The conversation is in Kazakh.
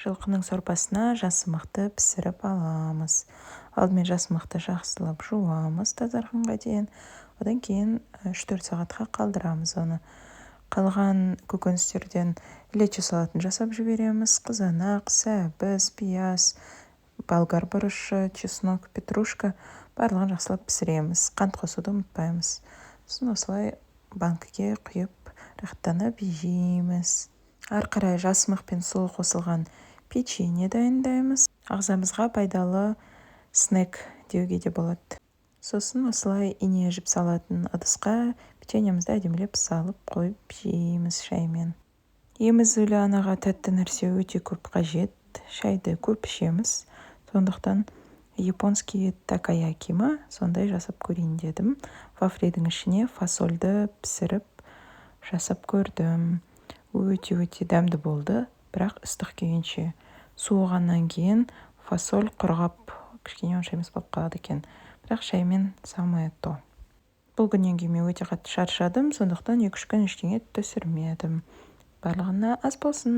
Жылқының сорпасына жасымықты пісіріп аламыз. Алдымен жасымықты жақсылап жуамыз тазарғанға дейін. Одан кейін 3-4 сағатқа қалдырамыз оны. Қалған көкөністерден лечо салатын жасап жібереміз. Қызанақ, сәбіз, пияз, болгар бұрышы, чеснок, петрушка барлығын жақсылап пісіреміз. Қант қосуды ұмытпаймыз. Сосын осылай банкіге құйып рахаттанып жейміз. Ары қарай жасымық пен сұлы қосылған печенье дайындаймыз. Ағзамызға пайдалы снек деуге де болады. Сосын осылай ине жіп салатын ыдысқа печеньемізді әдемілеп салып қойып жейміз шаймен. Емізулі анаға тәтті нәрсе өте көп қажет. Шайды көп ішеміз. Сондықтан японский такаяки ма, сондай жасап көрейін дедім. Вафлидің ішіне фасольді пісіріп жасап көрдім. Өте дәмді болды, бірақ ыстық күйінше. Суығаннан кейін фасоль құрғап, кішкене онша емес болып қалады екен. Бірақ шаймен самое то. Бұл күннен кейін мен өте қатты шаршадым, сондықтан 2-3 күн ештеңе түсірмедім. Барлығына ас болсын.